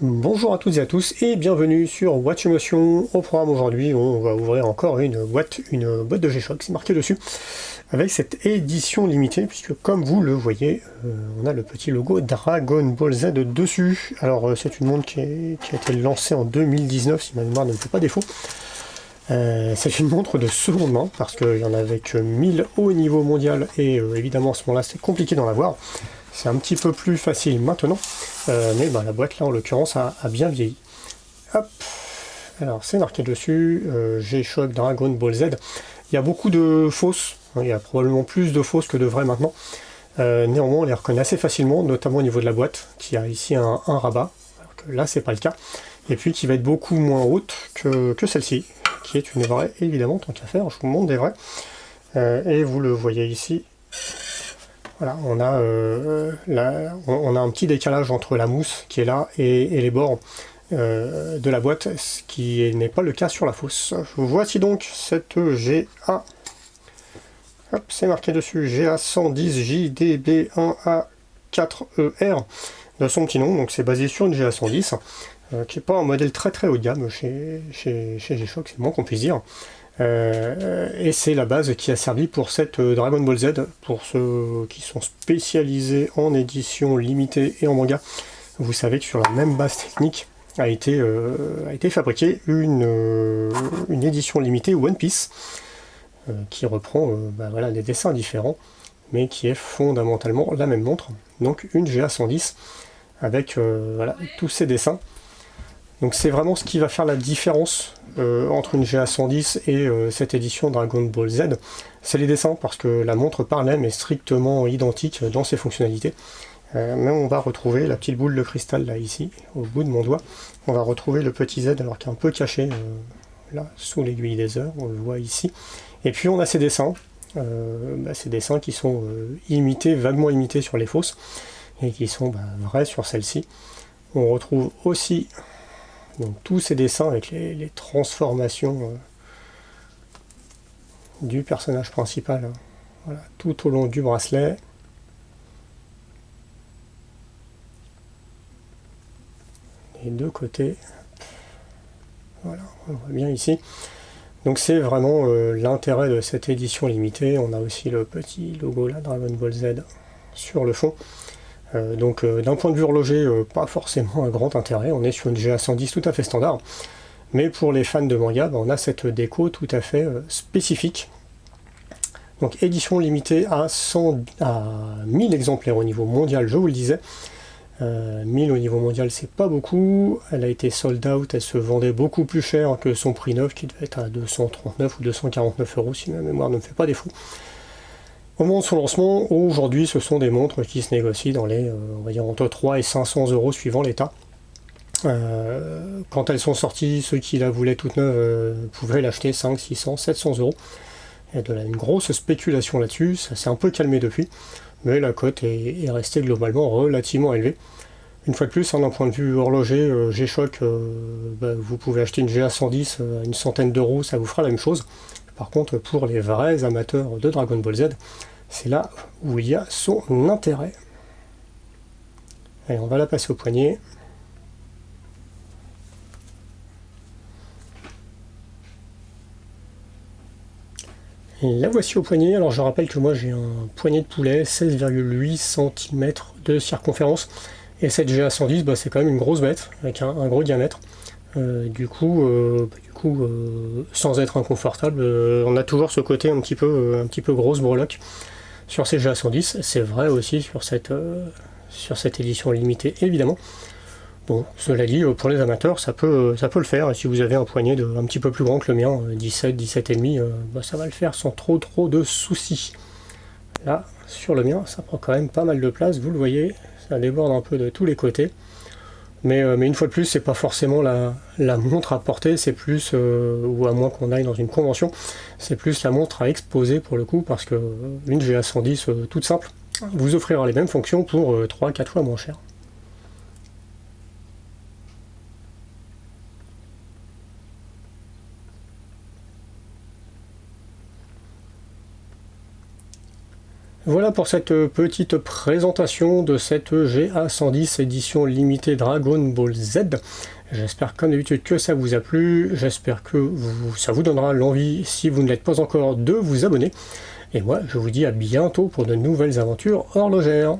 Bonjour à toutes et à tous et bienvenue sur Watch Emotion. Au programme aujourd'hui, on va ouvrir encore une boîte de G-Shock, c'est marqué dessus, avec cette édition limitée, puisque comme vous le voyez, on a le petit logo Dragon Ball Z dessus. Alors c'est une montre qui a été lancée en 2019, si ma mémoire ne me fait pas défaut. C'est une montre de seconde main, parce qu'il y en avait que 1000 au niveau mondial, et évidemment à ce moment-là c'est compliqué d'en avoir. C'est un petit peu plus facile maintenant, mais la boîte là en l'occurrence a bien vieilli. Hop. Alors c'est marqué dessus, G-Shock Dragon Ball Z. Il y a beaucoup de fausses, il y a probablement plus de fausses que de vraies maintenant. Néanmoins on les reconnaît assez facilement, notamment au niveau de la boîte, qui a ici un rabat, alors que là c'est pas le cas, et puis qui va être beaucoup moins haute que celle-ci, qui est une vraie, évidemment, tant qu'à faire, je vous montre des vrais. Et vous le voyez ici. Voilà, on a un petit décalage entre la mousse qui est là et les bords de la boîte, ce qui n'est pas le cas sur la fausse. Voici donc cette GA. Hop, c'est marqué dessus GA 110 JDB1A4ER de son petit nom, donc c'est basé sur une GA 110, qui n'est pas un modèle très haut de gamme chez G-Shock, c'est le moins qu'on puisse dire. Et c'est la base qui a servi pour cette Dragon Ball Z. Pour ceux qui sont spécialisés en édition limitée et en manga, vous savez que sur la même base technique a été fabriquée une édition limitée One Piece qui reprend des dessins différents, mais qui est fondamentalement la même montre. Donc une GA 110 avec tous ces dessins. Donc c'est vraiment ce qui va faire la différence entre une GA 110 et cette édition Dragon Ball Z. C'est les dessins, parce que la montre par elle-même est strictement identique dans ses fonctionnalités. Mais on va retrouver la petite boule de cristal là ici, au bout de mon doigt. On va retrouver le petit Z, alors qui est un peu caché là, sous l'aiguille des heures, on le voit ici. Et puis on a ces dessins qui sont vaguement imités sur les fausses, et qui sont vrais sur celle-ci. On retrouve aussi donc tous ces dessins avec les transformations du personnage principal, voilà, tout au long du bracelet. Les deux côtés. Voilà, on voit bien ici. Donc c'est vraiment l'intérêt de cette édition limitée. On a aussi le petit logo là, Dragon Ball Z, sur le fond. Donc d'un point de vue horloger, pas forcément un grand intérêt, on est sur une GA 110 tout à fait standard, mais pour les fans de manga, on a cette déco tout à fait spécifique. Donc édition limitée à 1000 exemplaires au niveau mondial, je vous le disais. 1000 au niveau mondial, c'est pas beaucoup. Elle a été sold out, elle se vendait beaucoup plus cher que son prix neuf, qui devait être à 239 ou 249 euros, si ma mémoire ne me fait pas défaut. Au moment de son lancement, aujourd'hui, ce sont des montres qui se négocient dans les, on va dire, entre 3 et 500 euros suivant l'état. Quand elles sont sorties, ceux qui la voulaient toute neuve pouvaient l'acheter 5, 600, 700 euros. Il y a une grosse spéculation là-dessus, ça s'est un peu calmé depuis, mais la cote est restée globalement relativement élevée. Une fois de plus, d'un point de vue horloger, G-Shock, vous pouvez acheter une GA 110 à une centaine d'euros, ça vous fera la même chose. Par contre, pour les vrais amateurs de Dragon Ball Z, c'est là où il y a son intérêt. Allez, on va la passer au poignet. La voici au poignet. Alors je rappelle que moi j'ai un poignet de poulet, 16,8 cm de circonférence. Et cette GA 110, c'est quand même une grosse bête, avec un gros diamètre. Du coup, sans être inconfortable, on a toujours ce côté un petit peu grosse breloque sur ces GA 110. C'est vrai aussi sur cette édition limitée, évidemment. Bon, cela dit, pour les amateurs, ça peut le faire. Et si vous avez un poignet un petit peu plus grand que le mien, 17, 17,5, ça va le faire sans trop de soucis. Là, sur le mien, ça prend quand même pas mal de place, vous le voyez, ça déborde un peu de tous les côtés. Mais une fois de plus, c'est pas forcément la montre à porter, c'est plus, ou à moins qu'on aille dans une convention, c'est plus la montre à exposer pour le coup, parce que une GA 110 toute simple vous offrira les mêmes fonctions pour 3-4 fois moins cher. Voilà pour cette petite présentation de cette GA110 édition limitée Dragon Ball Z. J'espère comme d'habitude que ça vous a plu, j'espère que ça vous donnera l'envie, si vous ne l'êtes pas encore, de vous abonner. Et moi, je vous dis à bientôt pour de nouvelles aventures horlogères.